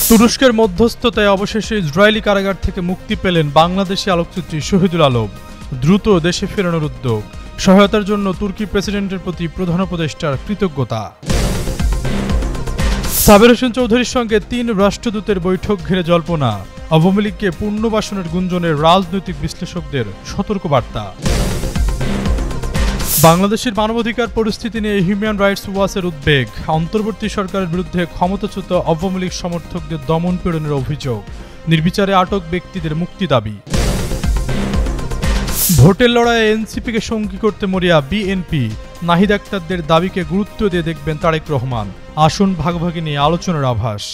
তুরস্কের মধ্যস্থতায় অবশেষে ইসরায়েলি কারাগার থেকে মুক্তি পেলেন বাংলাদেশি আলোকচিত্রী শহীদুল আলম। দ্রুত দেশে ফেরানোর উদ্যোগ, সহায়তার জন্য তুর্কি প্রেসিডেন্টের প্রতি প্রধান উপদেষ্টার কৃতজ্ঞতা। সাবের হোসেন চৌধুরীর সঙ্গে ৩ রাষ্ট্রদূতের বৈঠক ঘিরে জল্পনা, আওয়ামী লীগকে পুনর্বাসনের গুঞ্জনের রাজনৈতিক বিশ্লেষকদের সতর্কবার্তা। বাংলাদেশের মানবাধিকার পরিস্থিতি নিয়ে হিউম্যান রাইটস ওয়াচের উদ্বেগ, অন্তর্বর্তী সরকারের বিরুদ্ধে ক্ষমতাচ্যুত আওয়ামী লীগ সমর্থকদের দমন পীড়নের অভিযোগ, নির্বিচারে আটক ব্যক্তিদের মুক্তি দাবি। ভোটের লড়াইয়ে এনসিপিকে সঙ্গী করতে মরিয়া বিএনপি, নাহিদ আক্তারদের দাবিকে গুরুত্ব দিয়ে দেখবেন তারেক রহমান, আসন ভাগাভাগি নিয়ে আলোচনার আভাস।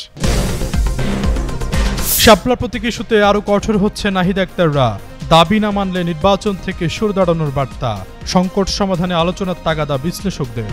শাপলা প্রতীক ইস্যুতে আরও কঠোর হচ্ছে নাহিদ আক্তাররা, দাবি না মানলে নির্বাচন থেকে সরে দাঁড়ানোর বার্তা, সংকট সমাধানে আলোচনার তাগাদা বিশ্লেষকদের।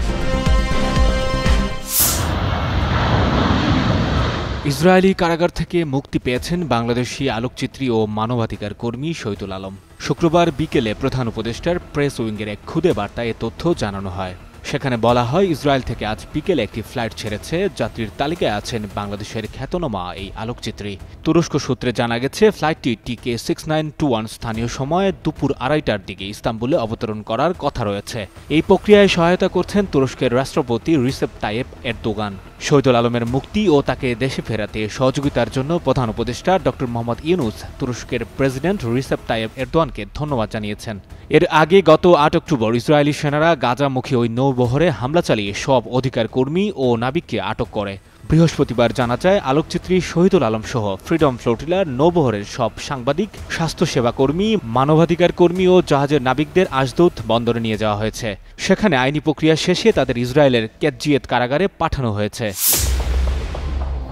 ইসরায়েলি কারাগার থেকে মুক্তি পেয়েছেন বাংলাদেশি আলোকচিত্রী ও মানবাধিকার কর্মী শহীদুল আলম। শুক্রবার বিকেলে প্রধান উপদেষ্টার প্রেস উইংয়ের এক খুদে বার্তায় এ তথ্য জানানো হয়। সেখানে বলা হয়, ইসরায়েল থেকে আজ বিকেলে একটি ফ্লাইট ছেড়েছে। যাত্রীর তালিকায় আছেন বাংলাদেশের খ্যাতনামা এই আলোকচিত্রী। তুরস্ক সূত্রে জানা গেছে, ফ্লাইটটি টিকে 6921 স্থানীয় সময় দুপুর 2:30টার দিকে ইস্তাম্বুলে অবতরণ করার কথা রয়েছে। এই প্রক্রিয়ায় সহায়তা করছেন তুরস্কের রাষ্ট্রপতি রিসেপ তাইয়েপ এরদোগান। শহীদুল আলমের মুক্তি ও তাকে দেশে ফেরাতে সহযোগিতার জন্য প্রধান উপদেষ্টা ডক্টর মোহাম্মদ ইউনুস তুরস্কের প্রেসিডেন্ট রিসেপ তাইয়েপ এরদোয়ানকে ধন্যবাদ জানিয়েছেন। এর আগে গত 8 অক্টোবর ইসরায়েলি সেনারা গাজামুখী ওই নৌবহরে হামলা চালিয়ে সব অধিকার কর্মী ও নাবিককে আটক করে। বৃহস্পতিবার জানা যায়, আলোকচিত্রী শহীদুল আলম সহ ফ্রিডম ফ্লোটিলার নৌবহরের সব সাংবাদিক, স্বাস্থ্যসেবা কর্মী, মানবাধিকার কর্মী ও জাহাজের নাবিকদের আজদৌত বন্দরে নিয়ে যাওয়া হয়েছে। সেখানে আইনি প্রক্রিয়া শেষে তাদের ইসরায়েলের কেতজিয়েত কারাগারে পাঠানো হয়েছে।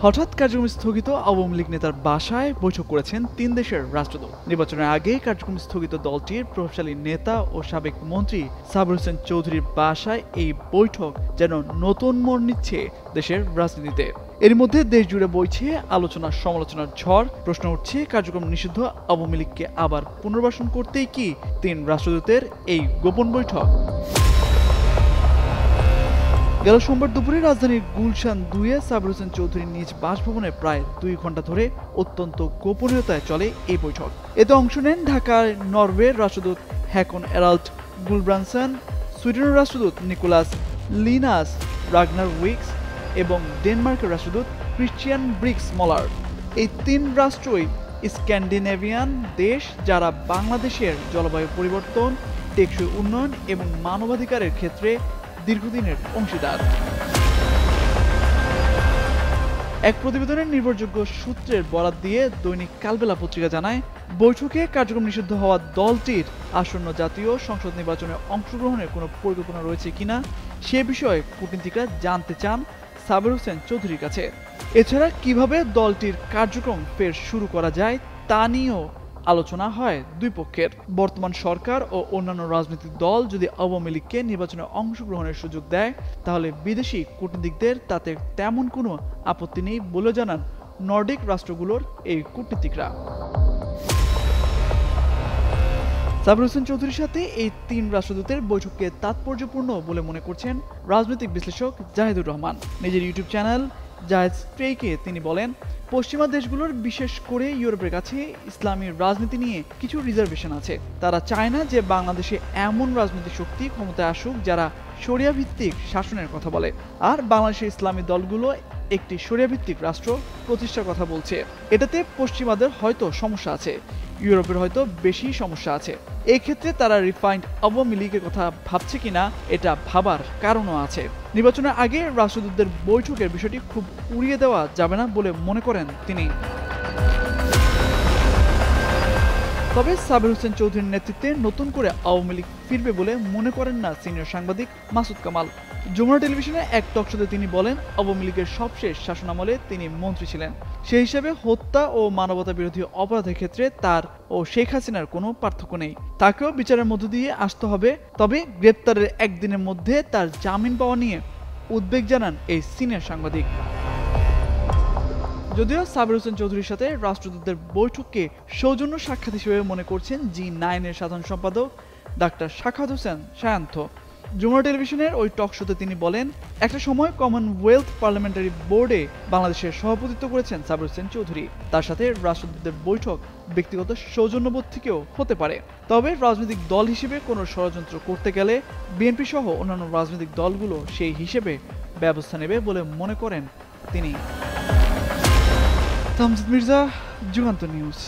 হঠাৎ কার্যক্রম স্থগিত আওয়ামী লীগ নেতার বাসায় বৈঠক করেছেন 3 দেশের রাষ্ট্রদূত। নির্বাচনের আগে কার্যক্রম স্থগিত দলটির প্রভাবশালী নেতা ও সাবেক মন্ত্রী সাবের হোসেন চৌধুরীর বাসায় এই বৈঠক যেন নতুন মোড় নিচ্ছে দেশের রাজনীতিতে। এর মধ্যে দেশ জুড়ে বইছে আলোচনা সমালোচনার ঝড়। প্রশ্ন উঠছে, কার্যক্রম নিষিদ্ধ আওয়ামী লীগকে আবার পুনর্বাসন করতেই কি 3 রাষ্ট্রদূতের এই গোপন বৈঠক? গেল সোমবার দুপুরে রাজধানীর গুলশান 2-এ সাবের হোসেন চৌধুরীর নিজ বাসভবনে প্রায় 2 ঘণ্টা ধরে অত্যন্ত গোপনীয়তায় চলে এই বৈঠক। এতে অংশ নেন ঢাকার নরওয়ের রাষ্ট্রদূত হ্যাকন এরাল্ড গুলব্রানসন, সুইডেনের রাষ্ট্রদূত নিকোলাস লিনাস রাগনার উইক্স এবং ডেনমার্কের রাষ্ট্রদূত ক্রিশ্চিয়ান ব্রিক্স মলার। এই 3 রাষ্ট্রই স্ক্যান্ডিনেভিয়ান দেশ, যারা বাংলাদেশের জলবায়ু পরিবর্তন, টেকসই উন্নয়ন এবং মানবাধিকারের ক্ষেত্রে দীর্ঘদিনের অংশীদার। এক প্রতিবেদনের নির্ভরযোগ্য সূত্রের বরাত দিয়ে দৈনিক কালবেলা পত্রিকা জানায়, বৈঠকে কার্যক্রম নিষিদ্ধ হওয়া দলটির আসন্ন জাতীয় সংসদ নির্বাচনে অংশগ্রহণের কোনো পরিকল্পনা রয়েছে কিনা সে বিষয়ে কূটনীতিকরা জানতে চান সাবের হোসেন চৌধুরীর কাছে। এছাড়া কিভাবে দলটির কার্যক্রম ফের শুরু করা যায় তা নিয়েও আলোচনা হয় দুই পক্ষের। বর্তমান সরকার ও অন্যান্য রাজনৈতিক দল যদি আওয়ামী লীগকে নির্বাচনে অংশগ্রহণের সুযোগ দেয়, তাহলে বিদেশি কূটনীতিকদের তাতে তেমন কোনো আপত্তি নেই বলে জানান নর্ডিক রাষ্ট্রগুলোর এই কূটনীতিকরা। সাবের হোসেন চৌধুরীর সাথে এই 3 রাষ্ট্রদূতের বৈঠককে তাৎপর্যপূর্ণ বলে মনে করছেন রাজনৈতিক বিশ্লেষক জাহিদুর রহমান। নিজের ইউটিউব চ্যানেল জায়েদ স্ট্রেইকে তিনি বলেন, পশ্চিমা দেশগুলোর, বিশেষ করে ইউরোপের কাছে ইসলামী রাজনীতি নিয়ে কিছু রিজার্ভেশন আছে। তারা চায় না যে বাংলাদেশে এমন রাজনৈতিক শক্তি ক্ষমতায় আসুক যারা শরিয়া ভিত্তিক শাসনের কথা বলে। আর বাংলাদেশের ইসলামী দলগুলো একটি শরিয়া ভিত্তিক রাষ্ট্র প্রতিষ্ঠার কথা বলছে। এটাতে পশ্চিমাদের হয়তো সমস্যা আছে, ইউরোপের হয়তো বেশি সমস্যা আছে। এই ক্ষেত্রে তারা রিফাইন্ড আওয়ামী লীগের কথা ভাবছে কিনা এটা ভাবার কারণও আছে। নির্বাচনের আগে রাষ্ট্রদূতদের বৈঠকের বিষয়টি খুব উড়িয়ে দেওয়া যাবে না বলে মনে করেন তিনি। তবে সাবের হোসেন চৌধুরীর নেতৃত্বে নতুন করে আওয়ামী লীগ ফিরবে বলে মনে করেন না সিনিয়র সাংবাদিক মাসুদ কামাল। যমুনা টেলিভিশনে এক টকশোতে তিনি বলেন, আওয়ামী লীগের সবশেষ শাসনামলে তিনি মন্ত্রী ছিলেন। সেই হিসাবে হত্যা ও মানবতা বিরোধী অপরাধের ক্ষেত্রে তার ও শেখ হাসিনার কোনো পার্থক্য নেই। তাকেও বিচারের মধ্য দিয়ে আসতে হবে। তবে গ্রেপ্তারের একদিনের মধ্যে তার জামিন পাওয়া নিয়ে উদ্বেগ জানান এই সিনিয়র সাংবাদিক। যদিও সাবের হোসেন চৌধুরীর সাথে রাষ্ট্রদূতদের বৈঠককে সৌজন্য সাক্ষাৎ হিসেবে মনে করছেন G9 এর সাধারণ সম্পাদক ডাক্তার সাখাওয়াত হোসেন সায়ান্ত। যমুনা টেলিভিশনের ওই টক শোতে তিনি বলেন, একটা সময় কমনওয়েলথ পার্লামেন্টারি বোর্ডে বাংলাদেশের সভাপতিত্ব করেছেন সাবর হোসেন চৌধুরী। তার সাথে রাষ্ট্রদূতদের বৈঠক ব্যক্তিগত সৌজন্যবোধ থেকেও হতে পারে। তবে রাজনৈতিক দল হিসেবে কোনো ষড়যন্ত্র করতে গেলে বিএনপি সহ অন্যান্য রাজনৈতিক দলগুলো সেই হিসেবে ব্যবস্থা নেবে বলে মনে করেন তিনি। তামজিদ মির্জা, যুগান্তর নিউজ।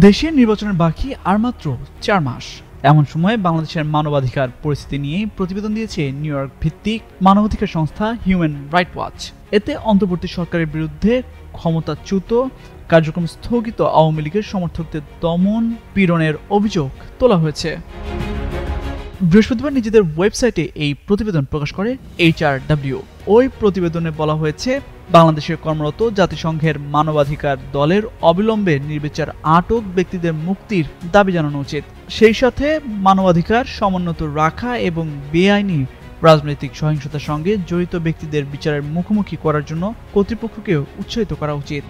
দেশে নির্বাচনের বাকি আর মাত্র 4 মাস। এমন সময়ে বাংলাদেশের মানবাধিকার পরিস্থিতি নিয়ে প্রতিবেদন দিয়েছে নিউ ইয়র্ক ভিত্তিক মানবাধিকার সংস্থা হিউম্যান রাইটস ওয়াচ। এতে অন্তর্বর্তী সরকারের বিরুদ্ধে ক্ষমতাচ্যুত, কার্যক্রম স্থগিত আওয়ামী লীগের সমর্থকদের দমন পীড়নের অভিযোগ তোলা হয়েছে। বৃহস্পতিবার নিজেদের ওয়েবসাইটে এই প্রতিবেদন প্রকাশ করে HRW। ওই প্রতিবেদনে বলা হয়েছে, বাংলাদেশে কর্মরত জাতিসংঘের মানবাধিকার দলের অবিলম্বে নির্বিচার আটক ব্যক্তিদের মুক্তির দাবি জানানো উচিত। সেই সাথে মানবাধিকার সমুন্নত রাখা এবং বেআইনি রাজনৈতিক সহিংসতার সঙ্গে জড়িত ব্যক্তিদের বিচারের মুখোমুখি করার জন্য কর্তৃপক্ষকে উৎসাহিত করা উচিত।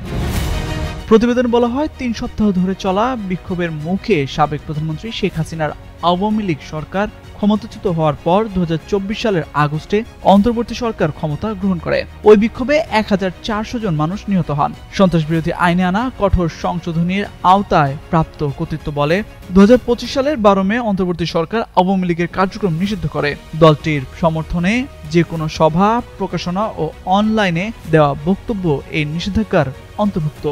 প্রতিবেদনে বলা হয়, 3 সপ্তাহ ধরে চলা বিক্ষোভের মুখে সাবেক প্রধানমন্ত্রী শেখ হাসিনার আওয়ামী লীগ সরকার ক্ষমতাচ্যুত হওয়ার পর 2024 সালের আগস্টে অন্তর্বর্তী সরকার ক্ষমতা গ্রহণ করে। ওই বিক্ষোভে 1400 জন মানুষ নিহত হন। সন্ত্রাসবিরোধী আইনে আনা কঠোর সংশোধনীর আওতায় প্রাপ্ত কর্তৃত্ব বলে 2025 সালের 12 মে অন্তর্বর্তী সরকার আওয়ামী লীগের কার্যক্রম নিষিদ্ধ করে। দলটির সমর্থনে যে কোনো সভা, প্রকাশনা ও অনলাইনে দেওয়া বক্তব্য এই নিষেধাজ্ঞার অন্তর্ভুক্ত।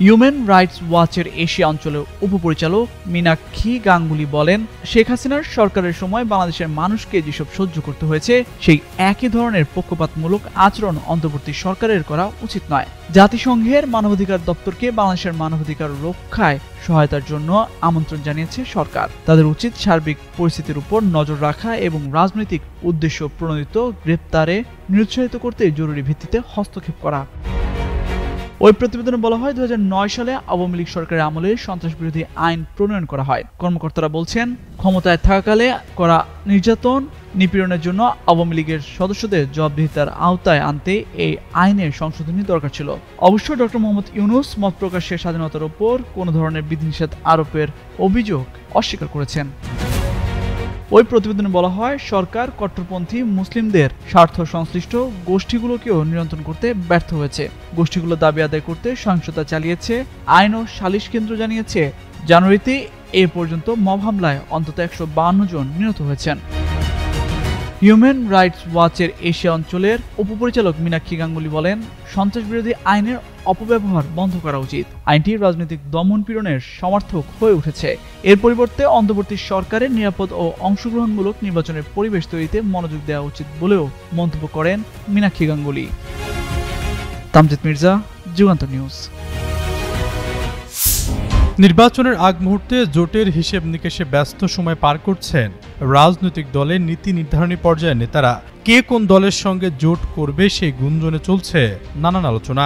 হিউম্যান রাইটস ওয়াচের এশিয়া অঞ্চলের উপপরিচালক মীনাক্ষী গাঙ্গুলি বলেন, শেখ হাসিনার সরকারের সময় বাংলাদেশের মানুষকে যেসব সহ্য করতে হয়েছে, সেই একই ধরনের পক্ষপাতমূলক আচরণ অন্তর্বর্তী সরকারের করা উচিত নয়। জাতিসংঘের মানবাধিকার দপ্তরকে বাংলাদেশের মানবাধিকার রক্ষায় সহায়তার জন্য আমন্ত্রণ জানিয়েছে সরকার। তাদের উচিত সার্বিক পরিস্থিতির উপর নজর রাখা এবং রাজনৈতিক উদ্দেশ্য প্রণোদিত গ্রেপ্তারে নিরুৎসাহিত করতে জরুরি ভিত্তিতে হস্তক্ষেপ করা। ওই প্রতিবেদনে বলা হয়, 2009 সালে আওয়ামী লীগ সরকারের আমলে সন্ত্রাসবিরোধী আইন প্রণয়ন করা হয়। কর্মকর্তারা বলছেন, ক্ষমতায় থাকাকালে করা নির্যাতন, নিপীড়নের জন্য আওয়ামী লীগের সদস্যদের জবাবদিহিতার আওতায় আনতে এই আইনের সংশোধনী দরকার ছিল। অবশ্য ডক্টর মোহাম্মদ ইউনূস মত প্রকাশের স্বাধীনতার উপর কোনো ধরনের বিধিনিষেধ আরোপের অভিযোগ অস্বীকার করেছেন। ওই প্রতিবেদনে বলা হয়, সরকার কট্টরপন্থী মুসলিমদের স্বার্থ সংশ্লিষ্ট গোষ্ঠীগুলোকেও নিয়ন্ত্রণ করতে ব্যর্থ হয়েছে। গোষ্ঠীগুলো দাবি আদায় করতে সহিংসতা চালিয়েছে। আইন ও সালিশ কেন্দ্র জানিয়েছে, জানুয়ারিতে এ পর্যন্ত মব হামলায় অন্তত 152 জন নিহত হয়েছেন। হিউম্যান রাইটস ওয়াচের এশিয়া অঞ্চলের উপপরিচালক মীনাক্ষী গাঙ্গুলি বলেন, সন্ত্রাসবিরোধী আইনের অপব্যবহার বন্ধ করা উচিত। আইনটি রাজনৈতিক দমন পীড়নের সমর্থক হয়ে উঠেছে। এর পরিবর্তে অন্তর্বর্তী সরকারের নিরাপদ ও অংশগ্রহণমূলক নির্বাচনের পরিবেশ তৈরিতে মনোযোগ দেওয়া উচিত বলেও মন্তব্য করেন মীনাক্ষী গাঙ্গুলি। তামজিদ মির্জা, যুগান্তর নিউজ। নির্বাচনের আগ মুহূর্তে জোটের হিসেব নিকেশে ব্যস্ত সময় পার করছেন রাজনৈতিক দলের নীতি নির্ধারণী পর্যায়ের নেতারা। কে কোন দলের সঙ্গে জোট করবে সেই গুঞ্জনে চলছে নানান আলোচনা।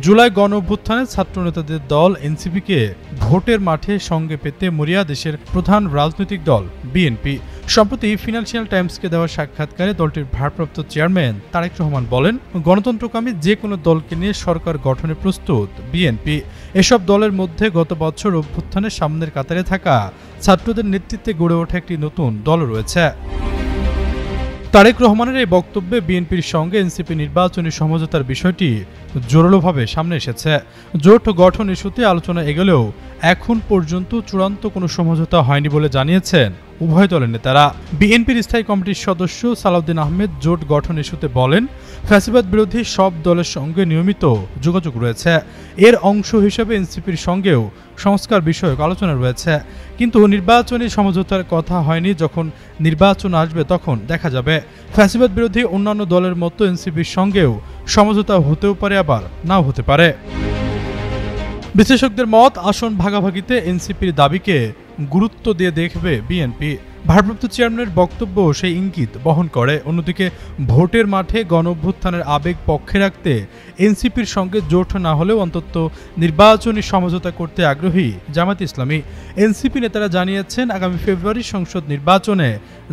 জুলাই গণ অভ্যুত্থানে ছাত্রনেতাদের দল এনসিপিকে ভোটের মাঠে সঙ্গে পেতে মরিয়া দেশের প্রধান রাজনৈতিক দল বিএনপি। সম্প্রতি ফিনান্সিয়াল টাইমসকে দেওয়া সাক্ষাৎকারে দলটির ভারপ্রাপ্ত চেয়ারম্যান তারেক রহমান বলেন, গণতন্ত্রকামী যে কোনো দলকে নিয়ে সরকার গঠনে প্রস্তুত বিএনপি। এসব দলের মধ্যে গত বছর অভ্যুত্থানে সামনের কাতারে থাকা ছাত্রদের নেতৃত্বে গড়ে ওঠা একটি নতুন দল রয়েছে। তারেক রহমানের এই বক্তব্যে বিএনপির সঙ্গে এনসিপি নির্বাচনী সমঝোতার বিষয়টি জোরালোভাবে সামনে এসেছে। জোট গঠন ইস্যুতে আলোচনা এগোলেও এখন পর্যন্ত চূড়ান্ত কোনো সমঝোতা হয়নি বলে জানিয়েছেন উভয় দলের নেতারা। বিএনপির স্থায়ী কমিটির সদস্য সালাউদ্দিন আহমেদ জোট গঠন ইস্যুতে বলেন, ফ্যাসিবাদ বিরোধী সব দলের সঙ্গে নিয়মিত যোগাযোগ রয়েছে। এর অংশ হিসেবে এনসিপির সঙ্গেও সংস্কার বিষয়ক আলোচনা রয়েছে, কিন্তু নির্বাচনী সমঝোতার কথা হয়নি। যখন নির্বাচন আসবে তখন দেখা যাবে। ফ্যাসিবাদ বিরোধী অন্যান্য দলের মতো এনসিপির সঙ্গেও সমঝোতা হতেও পারে, আবার নাও হতে পারে। বিশ্লেষকদের মত, আসন ভাগাভাগিতে এনসিপির দাবিকে গুরুত্ব দিয়ে দেখবে বিএনপি। ভারপ্রাপ্ত চেয়ারম্যানের বক্তব্য সেই ইঙ্গিত বহন করে। অন্যদিকে ভোটের মাঠে গণঅভ্যুত্থানের আবেগ পক্ষে রাখতে এনসিপির সঙ্গে জোট না হলেও অন্তত নির্বাচনী সমঝোতা করতে আগ্রহী জামায়াত ইসলামী। এনসিপি নেতারা জানিয়েছেন, আগামী ফেব্রুয়ারি সংসদ নির্বাচনে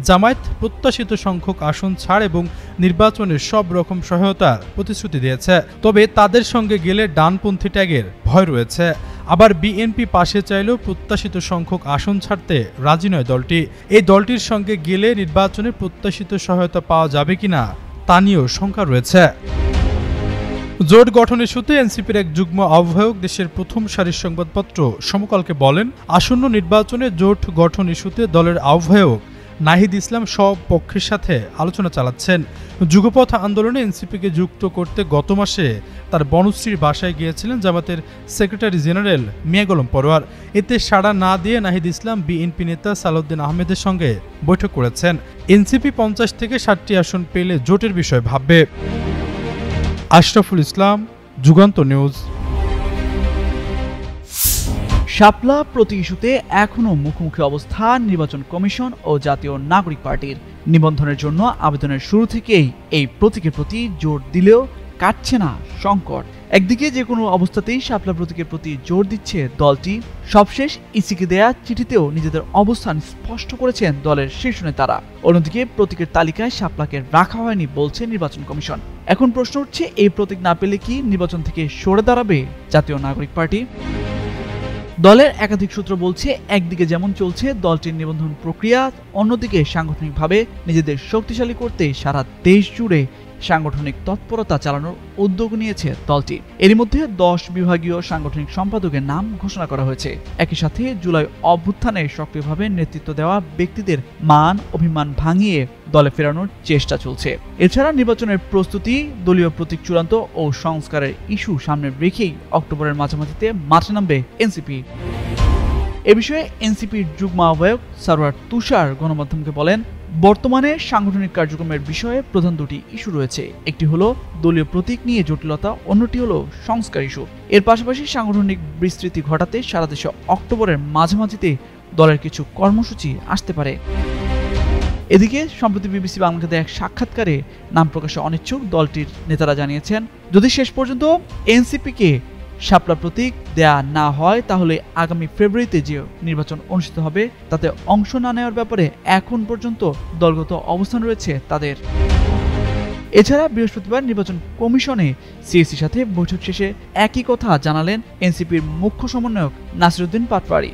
জামায়াত প্রত্যাশিত সংখ্যক আসন ছাড় এবং নির্বাচনের সব রকম সহায়তার প্রতিশ্রুতি দিয়েছে। তবে তাদের সঙ্গে গেলে ডানপন্থী ট্যাগের ভয় রয়েছে। আবার বিএনপি পাশে চাইলেও প্রত্যাশিত সংখ্যক আসন ছাড়তে রাজি নয় দলটি। এই দলটির সঙ্গে গেলে নির্বাচনে প্রত্যাশিত সহায়তা পাওয়া যাবে কিনা তা নিয়েও শঙ্কা রয়েছে। জোট গঠন ইস্যুতে এনসিপির এক যুগ্ম আহ্বায়ক দেশের প্রথম সারির সংবাদপত্র সমকালকে বলেন, আসন্ন নির্বাচনে জোট গঠন ইস্যুতে দলের আহ্বায়ক নাহিদ ইসলাম সব পক্ষের সাথে আলোচনা চালাচ্ছেন। যুগপথ আন্দোলনে এনসিপিকে যুক্ত করতে গত মাসে তার বনশ্রীর বাসায় গিয়েছিলেন জামাতের সেক্রেটারি জেনারেল মিয়া গোলাম পরোয়ার। এতে সাড়া না দিয়ে নাহিদ ইসলাম বিএনপি নেতা সালাউদ্দিন আহমেদের সঙ্গে বৈঠক করেছেন। এনসিপি 50 থেকে 60টি আসন পেলে জোটের বিষয় ভাববে। আশরাফুল ইসলাম, যুগান্তর নিউজ। শাপলা প্রতি ইস্যুতে এখনও মুখোমুখি অবস্থা নির্বাচন কমিশন ও জাতীয় নাগরিক পার্টির। নিবন্ধনের জন্য আবেদনের শুরু থেকেই এই প্রতীকের প্রতি জোর দিলেও কাটছে না সংকট। একদিকে যে কোনো অবস্থাতেই শাপলা প্রতীকের প্রতি জোর দিচ্ছে দলটি। সবশেষ ইসিকে দেয়া চিঠিতেও নিজেদের অবস্থান স্পষ্ট করেছেন দলের শীর্ষ নেতারা। অন্যদিকে প্রতীকের তালিকায় শাপলাকে রাখা হয়নি বলছে নির্বাচন কমিশন। এখন প্রশ্ন উঠছে, এই প্রতীক না পেলে কি নির্বাচন থেকে সরে দাঁড়াবে জাতীয় নাগরিক পার্টি? দলের একাধিক সূত্র বলছে, একদিকে যেমন চলছে দলটির নিবন্ধন প্রক্রিয়া, অন্যদিকে সাংগঠনিকভাবে নিজেদের শক্তিশালী করতে সারা দেশ জুড়ে সাংগঠনিক তৎপরতা চালানোর উদ্যোগ নিয়েছে দলটি। এরই মধ্যে 10 বিভাগীয় সাংগঠনিক সম্পাদকের নাম ঘোষণা করা হয়েছে। একই সাথে জুলাই অভ্যুত্থানে সক্রিয়ভাবে নেতৃত্ব দেওয়া ব্যক্তিদের মান অভিমান ভাঙিয়ে দলে ফেরানোর চেষ্টা চলছে। এছাড়া নির্বাচনের প্রস্তুতি, দলীয় প্রতীক চূড়ান্ত ও সংস্কারের ইস্যু সামনে রেখেই অক্টোবরের মাঝামাঝিতে মাঠে নামবে এনসিপি। এ বিষয়ে এনসিপির যুগ্ম আহ্বায়ক সরওয়ার তুষার গণমাধ্যমকে বলেন, বর্তমানে সাংগঠনিক কার্যক্রমের বিষয়ে প্রধান দুটি ইস্যু রয়েছে। একটি হলো দলীয় প্রতীক নিয়ে জটিলতা, অন্যটি হলো সংস্কার ইস্যু। এর পাশাপাশি সাংগঠনিক বিস্তৃতি ঘটাতে সারা দেশে অক্টোবরের মাঝামাঝিতে দলের কিছু কর্মসূচি আসতে পারে। এদিকে সম্প্রতি বিবিসি বাংলাকে দেয়া এক সাক্ষাৎকারে নাম প্রকাশে অনিচ্ছুক দলটির নেতারা জানিয়েছেন, যদি শেষ পর্যন্ত এনসিপিকে শাপলা প্রতীক দেয়া না হয় তাহলে আগামী ফেব্রুয়ারিতে যে নির্বাচন অনুষ্ঠিত হবে তাতে অংশ না নেওয়ার ব্যাপারে এখন পর্যন্ত দলগত অবস্থান রয়েছে তাদের। এছাড়া বৃহস্পতিবার নির্বাচন কমিশনে সিএসির সাথে বৈঠক শেষে একই কথা জানালেন এনসিপির মুখ্য সমন্বয়ক নাসিরউদ্দিন পাটোয়ারি।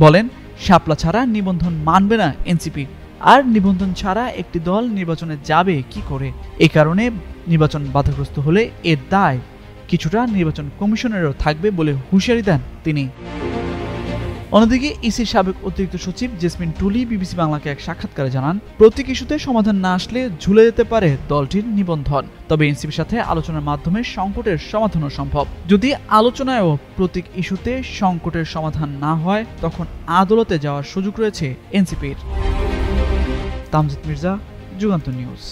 বলেন, শাপলা ছাড়া নিবন্ধন মানবে না এনসিপি, আর নিবন্ধন ছাড়া একটি দল নির্বাচনে যাবে কি করে? এ কারণে নির্বাচন বাধাগ্রস্ত হলে এর দায় কিছুটা নির্বাচন কমিশনেরও থাকবে বলে হুঁশিয়ারি দেন তিনি। অন্যদিকে ইসির সাবেক অতিরিক্ত সচিব জেসমিন টুলি বিবিসি বাংলাকে এক সাক্ষাৎকারে জানান, প্রতীক ইস্যুতে সমাধান না আসলে ঝুলে যেতে পারে দলটির নিবন্ধন। তবে এনসিপির সাথে আলোচনার মাধ্যমে সংকটের সমাধানও সম্ভব। যদি আলোচনায়ও প্রতীক ইস্যুতে সংকটের সমাধান না হয় তখন আদালতে যাওয়ার সুযোগ রয়েছে এনসিপির। তামজিদ মির্জা, যুগান্তর নিউজ।